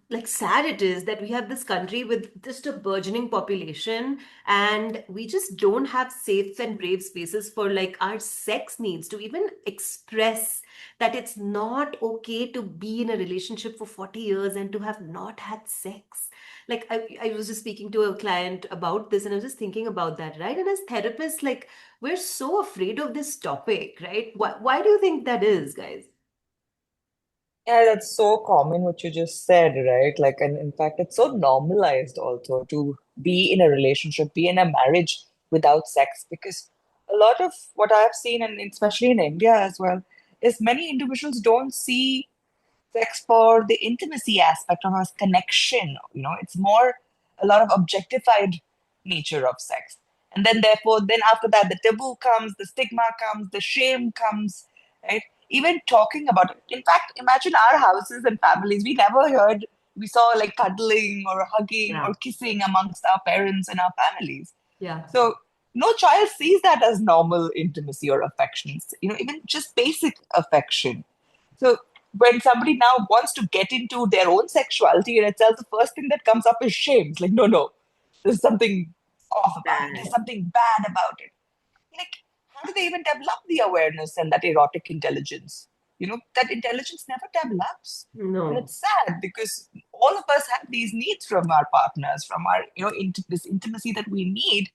like sad it is that we have this country with just a burgeoning population, and we just don't have safe and brave spaces for like our sex needs to even express that it's not okay to be in a relationship for 40 years and to have not had sex. Like I was just speaking to a client about this, and I was just thinking about that, right? And as therapists, like we're so afraid of this topic, right? Why do you think that is, guys? Yeah, that's so common what you just said, right? Like, and in fact, it's so normalized also to be in a relationship, be in a marriage without sex, because a lot of what I've seen, and especially in India as well, is many individuals don't see sex for the intimacy aspect of a connection. It's more a lot of objectified nature of sex. And then therefore, then after that, the taboo comes, the stigma comes, the shame comes, right? Even talking about it. In fact, imagine our houses and families. We saw like cuddling or hugging Yeah. or kissing amongst our parents and our families. Yeah. So no child sees that as normal intimacy or affection, even just basic affection. So when somebody now wants to get into their own sexuality in itself, the first thing that comes up is shame. It's like, no, no, there's something off about it. There's Bad. something bad about it. Like, how do they even develop the awareness and that erotic intelligence? That intelligence never develops. And No. it's sad because all of us have these needs from our partners, from our, this intimacy that we need.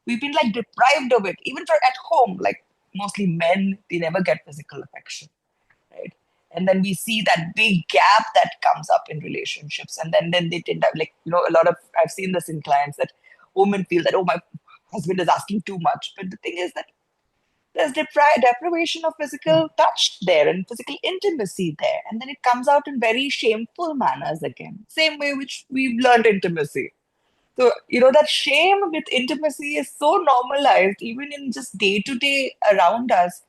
We've been like deprived of it, even for at home. Like mostly men, they never get physical affection, right? And then we see that big gap that comes up in relationships, and then they tend to like a lot of I've seen this in clients that women feel that, oh, my husband is asking too much, but the thing is that there's deprivation of physical touch there and physical intimacy there, and then it comes out in very shameful manners again, same way which we've learned intimacy. So, that shame with intimacy is so normalized, even in just day to day around us.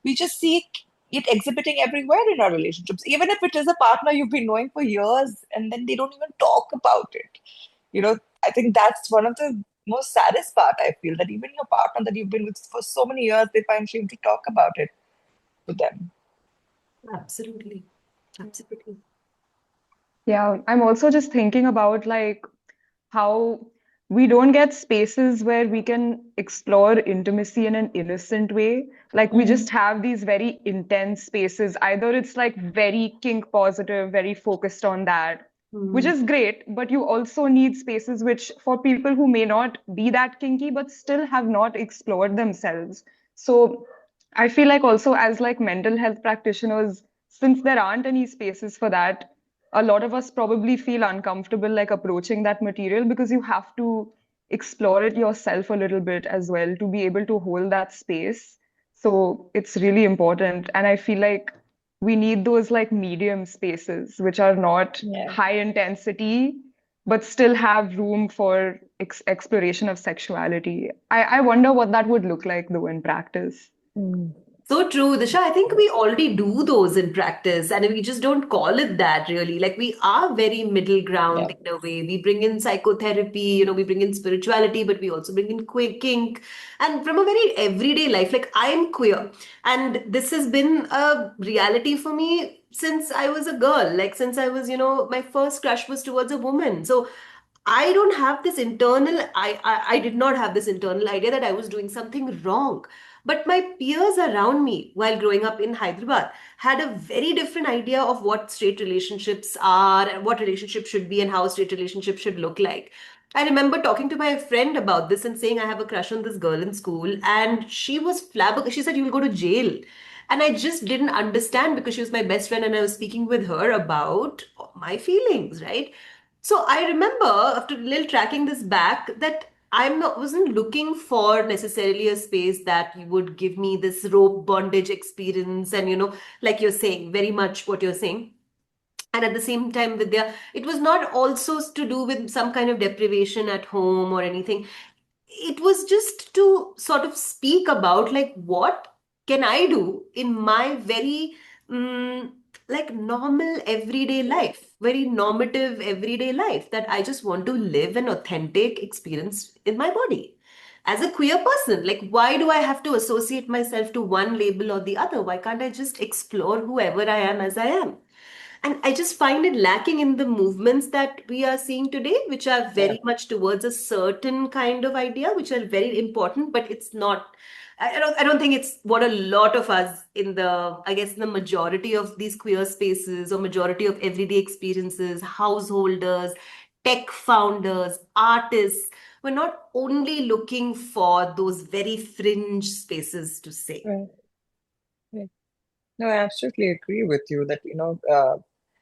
We just see it exhibiting everywhere in our relationships, even if it is a partner you've been knowing for years and then they don't even talk about it. I think that's one of the most saddest part. I feel that even your partner that you've been with for so many years, they find shame to talk about it with them. Absolutely. Absolutely. Yeah, I'm also just thinking about like how we don't get spaces where we can explore intimacy in an innocent way. Like we just Mm. have these very intense spaces. Either it's like very kink positive, very focused on that, which Hmm. is great, but you also need spaces which for people who may not be that kinky but still have not explored themselves. So I feel like also as like mental health practitioners, since there aren't any spaces for that, a lot of us probably feel uncomfortable like approaching that material because you have to explore it yourself a little bit as well to be able to hold that space. So it's really important. And I feel like we need those like medium spaces which are not Yeah. high intensity but still have room for exploration of sexuality. I wonder what that would look like though in practice. Mm. So true, Disha. I think we already do those in practice, and we just don't call it that really. Like we are very middle Yeah. ground in a way. We bring in psychotherapy, we bring in spirituality, but we also bring in kink, and from a very everyday life. Like I'm queer, and this has been a reality for me since I was a girl. Like since I was, my first crush was towards a woman. So I don't have this internal, I did not have this internal idea that I was doing something wrong. But my peers around me while growing up in Hyderabad had a very different idea of what straight relationships are and what relationships should be and how straight relationships should look like. I remember talking to my friend about this and saying I have a crush on this girl in school, and she was flabbergasted. She said, "You'll go to jail." And I just didn't understand because she was my best friend and I was speaking with her about my feelings, right? So I remember after a little tracking this back that wasn't looking for necessarily a space that would give me this rope bondage experience, and like you're saying, very much what you're saying. And at the same time, Vidya, it was not also to do with some kind of deprivation at home or anything. It was just to sort of speak about like what can I do in my very like normal everyday life, very normative everyday life, that I just want to live an authentic experience in my body as a queer person. Like why do I have to associate myself to one label or the other? Why can't I just explore whoever I am as I am? And I just find it lacking in the movements that we are seeing today, which are Yeah. very much towards a certain kind of idea, which are very important, but it's not. I don't think it's what a lot of us in the, I guess, in the majority of these queer spaces or majority of everyday experiences, householders, tech founders, artists, we're not only looking for those very fringe spaces to say. Right. Right. No, I absolutely agree with you that,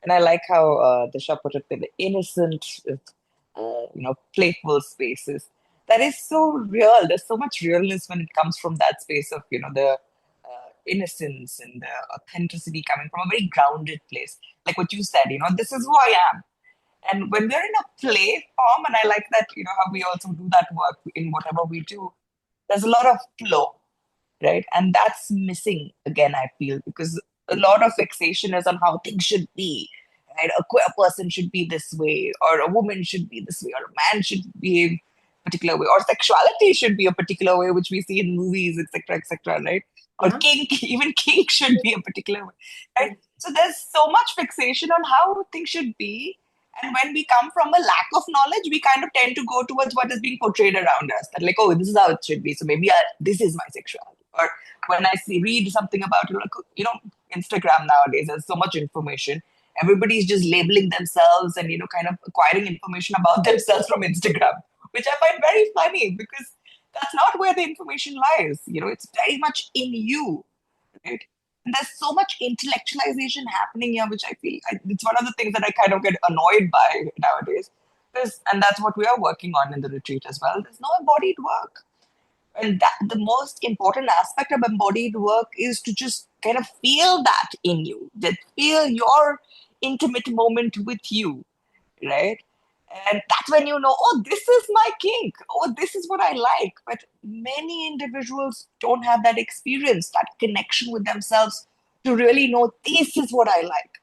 and I like how Disha put it, the innocent, playful spaces. That is so real. There's so much realness when it comes from that space of, the innocence and the authenticity coming from a very grounded place. Like what you said, this is who I am. And when we're in a play form, and I like that, how we also do that work in whatever we do, there's a lot of flow, right? And that's missing again, I feel, because a lot of fixation is on how things should be, right? A queer person should be this way, or a woman should be this way, or a man should behave a particular way, or sexuality should be a particular way, which we see in movies, etc., etc., right? Or Yeah. kink, even kink should be a particular way, right? Yeah. So there's so much fixation on how things should be. And when we come from a lack of knowledge, we kind of tend to go towards what is being portrayed around us. That like, oh, this is how it should be. So maybe this is my sexuality. Or when I read something about like, Instagram nowadays, there's so much information. Everybody's just labeling themselves and kind of acquiring information about themselves from Instagram, which I find very funny because that's not where the information lies. It's very much in you, right? And there's so much intellectualization happening here, which I feel it's one of the things that I kind of get annoyed by nowadays. And that's what we are working on in the retreat as well. There's no embodied work. And that the most important aspect of embodied work is to just kind of feel that in you, that feel your intimate moment with you, right? And that's when you know, oh, this is my kink. Oh, this is what I like. But many individuals don't have that experience, that connection with themselves to really know this is what I like.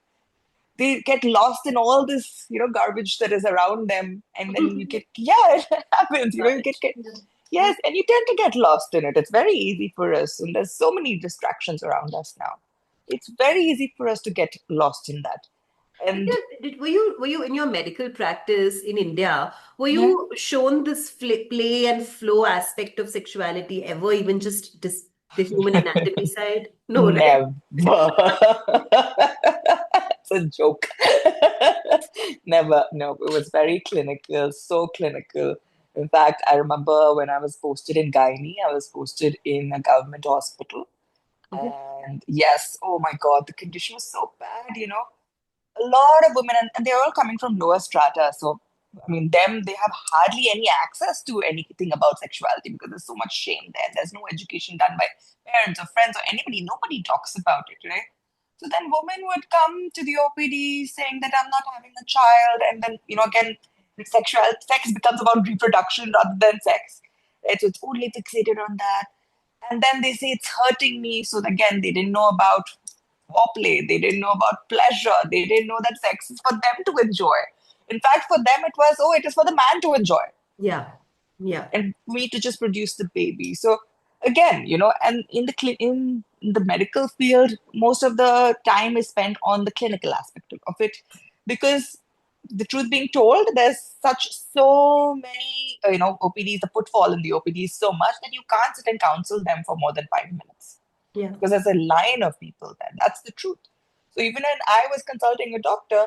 They get lost in all this, garbage that is around them. And then you get, yeah, it happens, you Garbage. get, Yeah. Yeah. yes, and you tend to get lost in it. It's very easy for us. And there's so many distractions around us now. It's very easy for us to get lost in that. But And yeah, were you in your medical practice in India? Were yeah, you shown this play and flow aspect of sexuality ever, even just the human anatomy side? No, right? never. It's a joke. Never. No, it was very clinical, so clinical. In fact, I remember when I was posted in Gynae, I was posted in a government hospital. Okay. And yes, oh my God, the condition was so bad, a lot of women, and they're all coming from lower strata. So, I mean, they have hardly any access to anything about sexuality because there's so much shame there. There's no education done by parents or friends or anybody. Nobody talks about it, right? So then women would come to the OPD saying that I'm not having a child. And then, again, sex becomes about reproduction rather than sex, right? So it's only fixated on that. And then they say it's hurting me. So again, they didn't know about foreplay. They didn't know about pleasure. They didn't know that sex is for them to enjoy. In fact, for them, it was, oh, it is for the man to enjoy Yeah. Yeah. and me to just produce the baby. So again, and in the medical field, most of the time is spent on the clinical aspect of it, because the truth being told, there's so many, OPDs, the footfall in the OPD is so much that you can't sit and counsel them for more than 5 minutes Yeah. because there's a line of people there. That's the truth. So even when I was consulting a doctor,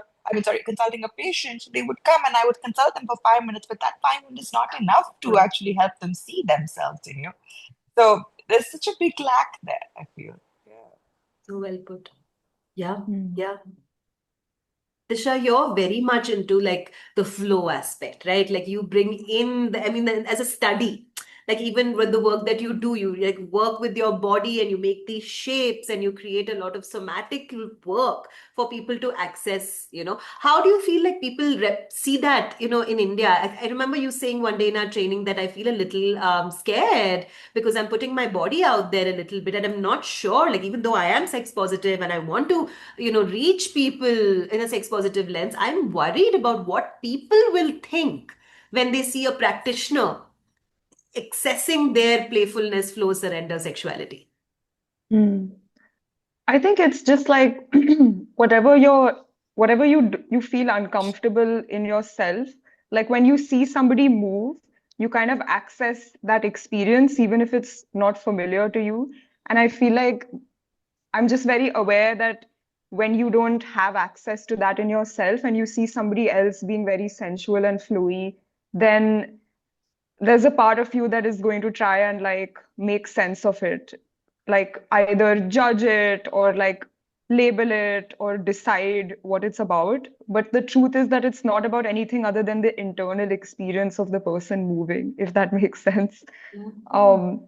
consulting a patient, they would come and I would consult them for 5 minutes, but that 5 minutes is not enough to No. actually help them see themselves in you. So there's such a big lack there, I feel. Yeah. So well put. Yeah. Hmm. Yeah. Disha, you're very much into like the flow aspect, right? Like you bring in the, I mean, as a study, like even with the work that you do, you like work with your body and you make these shapes and you create a lot of somatic work for people to access. How do you feel like people see that, in India? I remember you saying one day in our training that I feel a little scared because I'm putting my body out there a little bit and I'm not sure, like even though I am sex positive and I want to reach people in a sex positive lens, I'm worried about what people will think when they see a practitioner accessing their playfulness, flow, surrender, sexuality. Hmm. I think it's just like whatever your whatever you feel uncomfortable in yourself, like when you see somebody move, you kind of access that experience even if it's not familiar to you. And I feel like I'm just very aware that when you don't have access to that in yourself and you see somebody else being very sensual and flowy, then there's a part of you that is going to try and like make sense of it, like either judge it or like label it or decide what it's about. But the truth is that it's not about anything other than the internal experience of the person moving, if that makes sense. Mhm. um,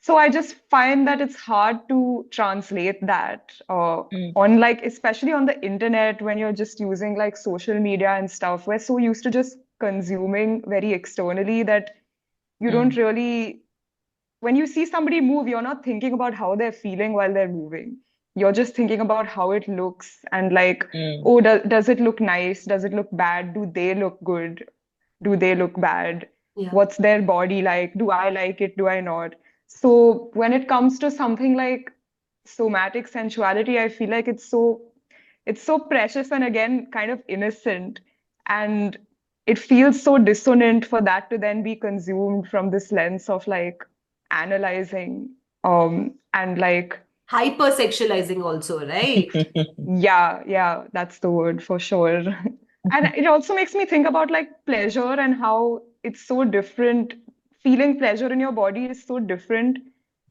so I just find that it's hard to translate that Mm, on like, especially on the internet, when you're just using like social media and stuff. We're so used to just consuming very externally that you don't mm, really, when you see somebody move, you're not thinking about how they're feeling while they're moving. You're just thinking about how it looks and like, mm, oh, does it look nice? Does it look bad? Do they look good? Do they look bad? Yeah. What's their body like? Do I like it? Do I not? So when it comes to something like somatic sensuality, I feel like it's so precious and again kind of innocent. And it feels so dissonant for that to then be consumed from this lens of like analyzing and like Hypersexualizing also, right? yeah, that's the word for sure. And it also makes me think about like pleasure and how it's so different. Feeling pleasure in your body is so different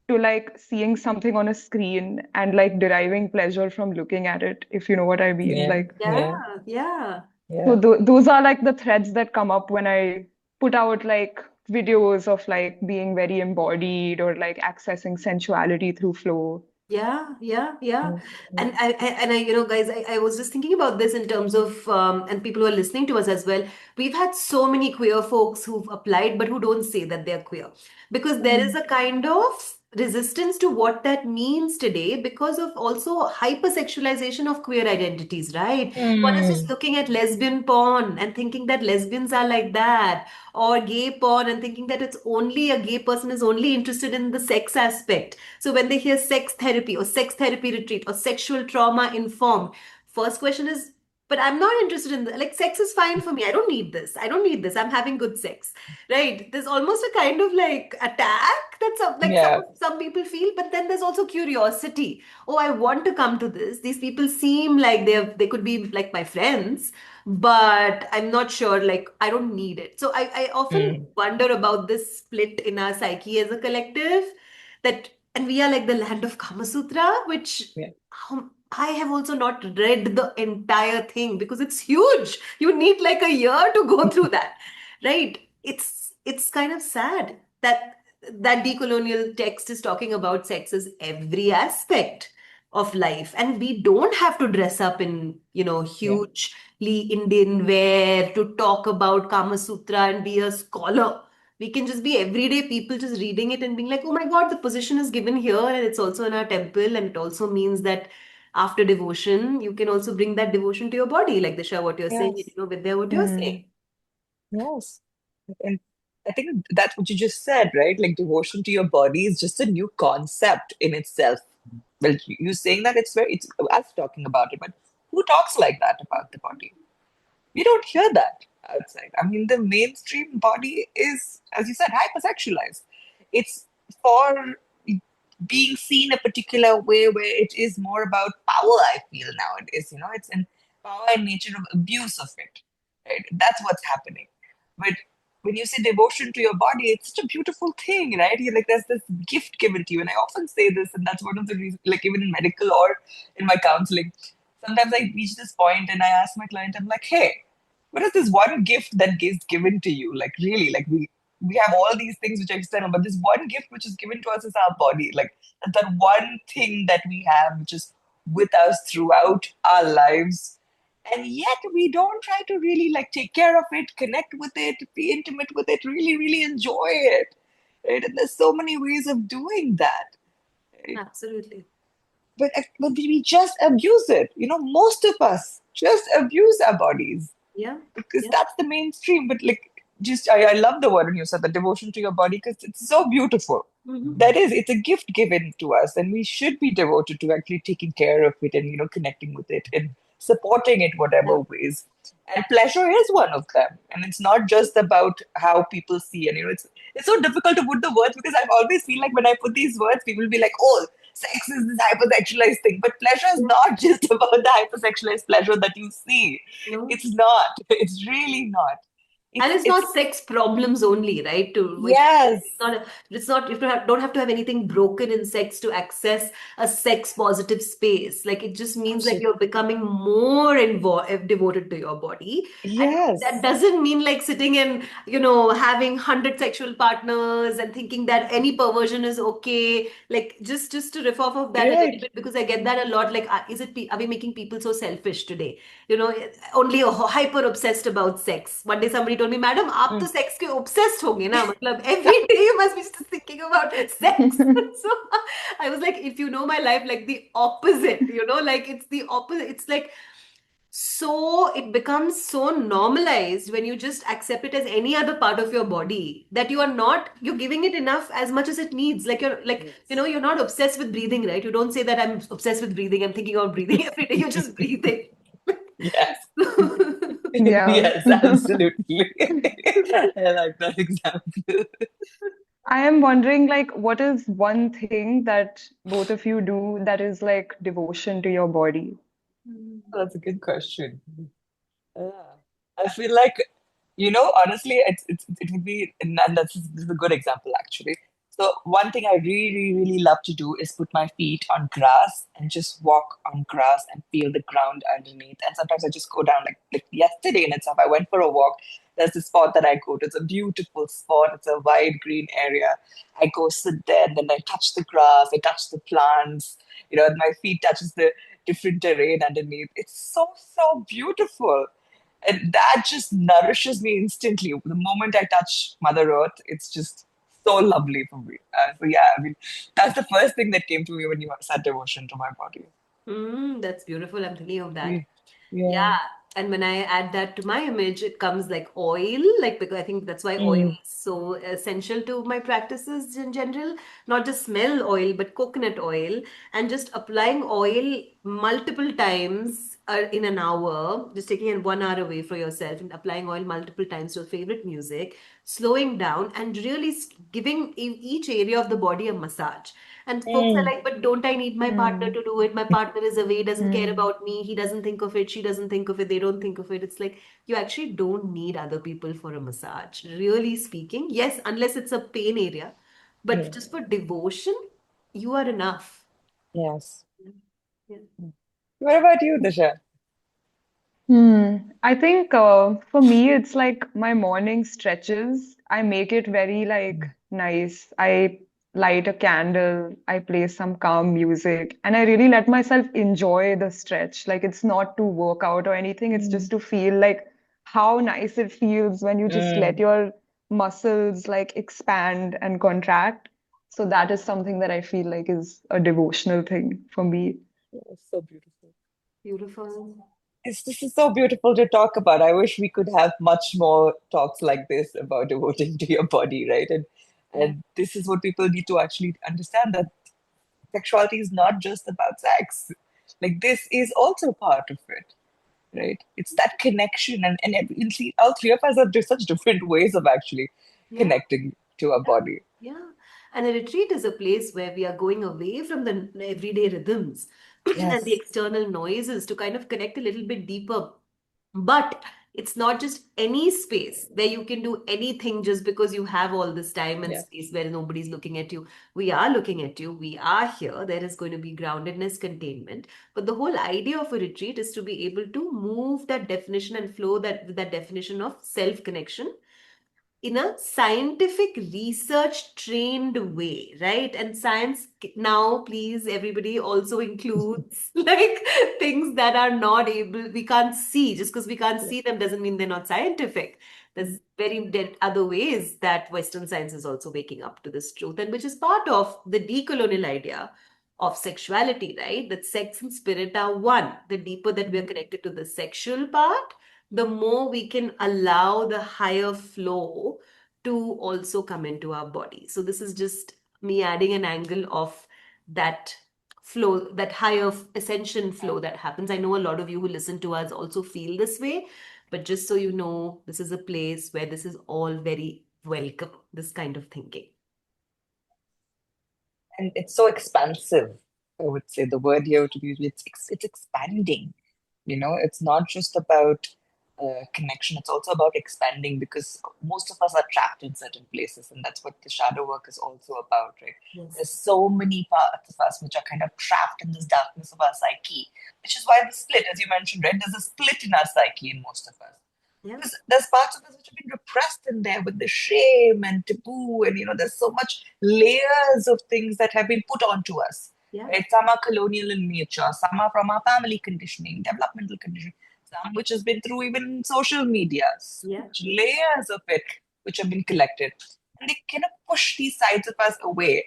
to like seeing something on a screen and like deriving pleasure from looking at it, if you know what I mean. yeah, Like, Yeah, yeah, yeah. so yeah. those are like the threads that come up when I put out like videos of like being very embodied or like accessing sensuality through flow. Yeah, yeah, yeah. Mm, mm, And I, guys, I was just thinking about this in terms of and people who are listening to us as well. We've had so many queer folks who've applied, but who don't say that they're queer. Because there is mm, a kind of resistance to what that means today because of also hypersexualization of queer identities, right? One is just mm, looking at lesbian porn and thinking that lesbians are like that, or gay porn and thinking that it's only a gay person is only interested in the sex aspect. So when they hear sex therapy or sex therapy retreat or sexual trauma informed, first question is, but I'm not interested in like sex is fine for me. I don't need this. I don't need this. I'm having good sex. Right? There's almost a kind of like attack that yeah, some people feel, but then there's also curiosity. Oh, I want to come to this. These people seem like they could be like my friends, but I'm not sure, like I don't need it. So I often mm, wonder about this split in our psyche as a collective, that and we are like the land of Kama Sutra, which yeah, I have also not read the entire thing because it's huge. You need like a year to go through that, right? It's kind of sad that that decolonial text is talking about sex as every aspect of life, and we don't have to dress up in yeah, hugely Indian wear to talk about Kama Sutra and be a scholar. We can just be everyday people just reading it and being like, oh my God, the position is given here and it's also in our temple. And it also means that after devotion, you can also bring that devotion to your body, like Disha, what you're saying, yes, Vidya, what you're saying. Mm. yes. And I think that's what you just said, right? Like devotion to your body is just a new concept in itself. Well, you saying that it's us talking about it, but who talks like that about the body? We don't hear that outside. I mean, the mainstream body is, as you said, hypersexualized. It's for being seen a particular way where it is more about power, I feel nowadays. It's in power and nature of abuse of it. Right? That's what's happening. But when you say devotion to your body, it's such a beautiful thing, right? You're like, there's this gift given to you. And I often say this, and that's one of the reasons, like even in medical or in my counseling, sometimes I reach this point and I ask my client, I'm like, hey, what is this one gift that is given to you? Like really, like we have all these things which are external, but this one gift which is given to us is our body. Like that one thing that we have which is with us throughout our lives. And yet we don't try to really like take care of it, connect with it, be intimate with it, really, really enjoy it. Right? And there's so many ways of doing that. Right? Absolutely. But we just abuse it. Most of us just abuse our bodies Yeah. because Yeah. that's the mainstream. But like, just I love the word when you said the devotion to your body because it's so beautiful. Hmm. That is, it's a gift given to us, and we should be devoted to actually taking care of it and connecting with it and supporting it whatever ways. And pleasure is one of them. And it's not just about how people see. And it's so difficult to put the words because I've always feel like when I put these words, people will be like, oh, sex is this hypersexualized thing. But pleasure is not just about the hypersexualized pleasure that you see. No. It's not. It's really not. And It's it's it's not sex problems only, right? yes. It's not you don't have to have anything broken in sex to access a sex positive space. Like it just means like Absolutely. you're becoming more devoted to your body. And that Yes. doesn't mean like sitting and, having 100 sexual partners and thinking that any perversion is okay. Like just to riff off of that a little Right. bit because I get that a lot. Like, are we making people so selfish today? you know only hyper obsessed about sex. One day somebody told me, madam, आप तो Mm. sex के obsessed होंगे ना, मतलब every day you must be just thinking about sex. So I was like, if you know my life, like the opposite, like it's the opposite. It's like, so it becomes so normalized when you just accept it as any other part of your body that you're giving it enough as much as it needs. Like Yes. you're not obsessed with breathing, right? You don't say that I'm obsessed with breathing, I'm thinking about breathing every day. You're just breathing. Yes. Yeah. Yes, absolutely. I like that example. I am wondering, like, what is one thing that both of you do that is like devotion to your body? That's a good question. Yeah. I feel like, honestly, it would be, and this is a good example actually. So one thing I really, really love to do is put my feet on grass and just walk on grass and feel the ground underneath. And sometimes I just go down like yesterday and itself. I went for a walk. There's this spot that I go to. It's a beautiful spot. It's a wide green area. I go sit there and then I touch the grass, I touch the plants, and my feet touches the different terrain underneath. It's so, so beautiful. And that just nourishes me instantly. The moment I touch Mother Earth, it's just so lovely for me. So yeah, I mean, that's the first thing that came to me when you said devotion to my body. That's beautiful. I'm thinking of that. Yeah. Yeah. Yeah. And when I add that to my image, it comes like oil, like because I think that's why oil Mm, is so essential to my practices in general. Not just smell oil, but coconut oil, and just applying oil multiple times in an hour, just taking an 1 hour away for yourself and applying oil multiple times to your favorite music, slowing down and really giving each area of the body a massage. And folks are mm, like, but don't I need my partner Hmm. to do it? My partner is away, doesn't care Hmm. about me. He doesn't think of it. She doesn't think of it. They don't think of it. It's like you actually don't need other people for a massage. Really speaking, yes, unless it's a pain area. But mm, just for devotion, you are enough. yes. Yeah. What about you, Disha? I think for me, it's like my morning stretches. I make it very like Mm, nice. I light a candle, I play some calm music, and I really let myself enjoy the stretch. Like it's not to work out or anything, it's mm, just to feel like how nice it feels when you just let mm. your muscles like expand and contract. So that is something that I feel like is a devotional thing for me. Oh, so beautiful. Beautiful. This is so beautiful to talk about. I wish we could have much more talks like this about devoting to your body, right? And Yeah. and this is what people need to actually understand that sexuality is not just about sex. Like this is also part of it, Yeah. right? It's that connection, and you see, all three of us have such different ways of actually Yeah. connecting to our Yeah, body. yeah. And a retreat is a place where we are going away from the everyday rhythms and the Yes, external noises to kind of connect a little bit deeper. But it's not just any space where you can do anything just because you have all this time and yeah, space where nobody's looking at you. We are looking at you. We are here. There is going to be groundedness, containment. But the whole idea of a retreat is to be able to move that definition and flow that definition of self connection in a scientific research trained way, right? And science now, please, everybody also includes like things that are not able, we can't see. Just because we can't yeah. see them doesn't mean they're not scientific. There's very other ways that Western science is also waking up to this truth, and which is part of the decolonial idea of sexuality, right? That sex and spirit are one. The deeper that we are connected to the sexual part, the more we can allow the higher flow to also come into our body. So this is just me adding an angle of that flow, that higher ascension flow that happens. I know a lot of you who listen to us also feel this way, but just so you know, this is a place where this is all very welcome, this kind of thinking. And it's so expansive. I would say the word here to use, it's expanding. It's not just about connection, it's also about expanding, because most of us are trapped in certain places, and that's what the shadow work is also about, right? Yes. There's so many parts of us which are kind of trapped in this darkness of our psyche, which is why the split, as you mentioned, right? There's a split in our psyche in most of us. Yeah. Because there's parts of us which have been repressed in there with the shame and taboo, and there's so much layers of things that have been put onto us. Yeah. Right? Some are colonial in nature, some are from our family conditioning, developmental conditioning, some which has been through even social media, so Yeah. much layers of it which have been collected. And they kind of push these sides of us away.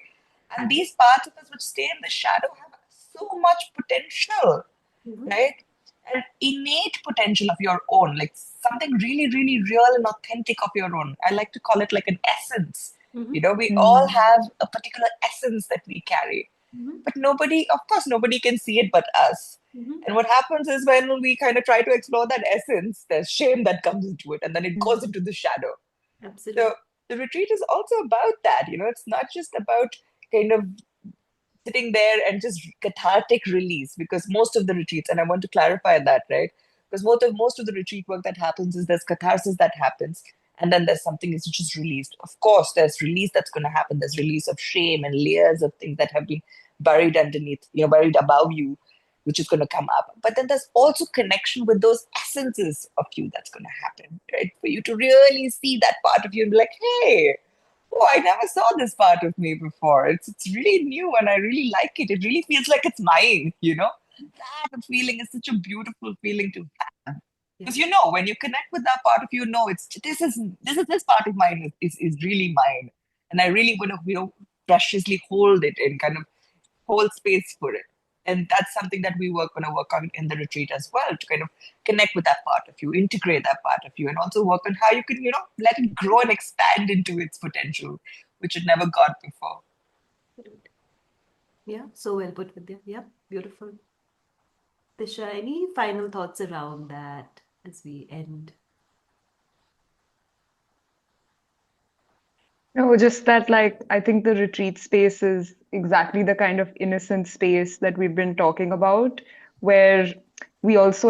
And these parts of us which stay in the shadow have so much potential, Mhm. right? An innate potential of your own, like something really, really real and authentic of your own. I like to call it like an essence. Mhm. We all Mm. have a particular essence that we carry, Mhm. but nobody, of course, nobody can see it but us. Mhm. And what happens is when we kind of try to explore that essence, there's shame that comes into it, and then it goes into the shadow. So Absolutely. the retreat is also about that. It's not just about kind of sitting there and just cathartic release, because most of the retreats, and I want to clarify that, right? Because most of the retreat work that happens is there's catharsis that happens, and then there's something is just released. Of course, there's release that's going to happen. There's release of shame and layers of things that have been buried underneath, buried above you, which is going to come up. But then there's also connection with those essences of you that's going to happen, right? For you to really see that part of you and be like, hey, oh, I never saw this part of me before. It's really new and I really like it. It really feels like it's mine. That feeling is such a beautiful feeling to have. Yeah. Because when you connect with that part of you, it's this part of mine is really mine. And I really want to, preciously hold it and kind of hold space for it. And that's something that we going to work on in the retreat as well, to kind of connect with that part of you, integrate that part of you, and also work on how you can, let it grow and expand into its potential, which it never got before. Yeah, so well put, Vidya. Yeah, beautiful. Disha, any final thoughts around that as we end? No, just that, like, I think the retreat space is exactly the kind of innocent space that we've been talking about, where we also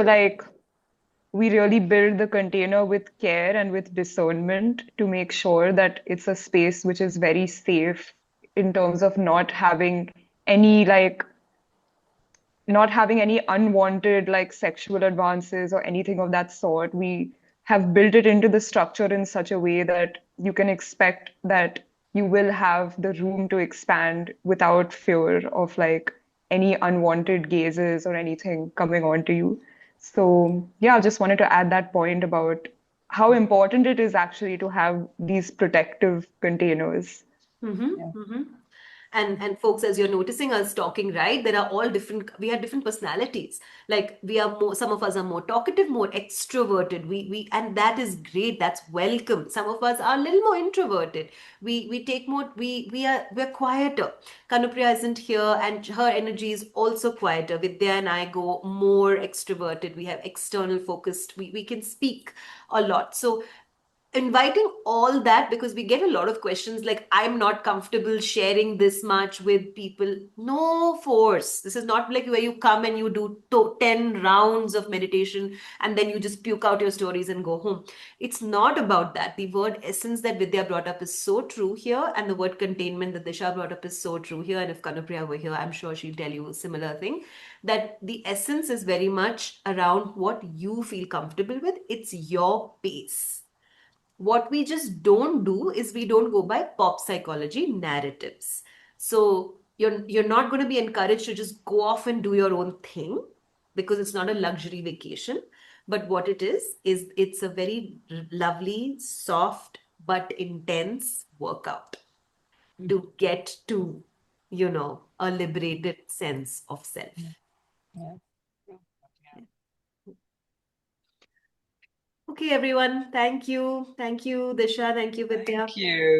we really build the container with care and with discernment to make sure that it's a space which is very safe in terms of any like not having any unwanted like sexual advances or anything of that sort. We have built it into the structure in such a way that you can expect that you will have the room to expand without fear of like any unwanted gazes or anything coming onto you. So, yeah, I just wanted to add that point about how important it is actually to have these protective containers. Mm-hmm. Yeah. Mm-hmm. And folks, as you're noticing us talking, right, there are all different, we have different personalities. Like we are more, some of us are more talkative, more extroverted. And that is great. That's welcome. Some of us are a little more introverted. We take more, we're quieter. Kanupriya isn't here and her energy is also quieter. Vidya and I go more extroverted. We have external focused. We can speak a lot. So inviting all that, because we get a lot of questions like, I'm not comfortable sharing this much with people. No force. This is not like where you come and you do 10 rounds of meditation and then you just puke out your stories and go home. It's not about that. The word essence that Vidya brought up is so true here, and the word containment that Disha brought up is so true here. And if Kanupriya were here, I'm sure she'll tell you a similar thing, that the essence is very much around what you feel comfortable with. It's your pace. What we just don't do is we don't go by pop psychology narratives. So you're not going to be encouraged to just go off and do your own thing, because it's not a luxury vacation. But what it is it's a very lovely, soft but intense workout to get to, a liberated sense of Yeah. self. Yeah. Yeah. Okay, everyone. Thank you. Thank you, Disha. Thank you, Vidya. Thank you.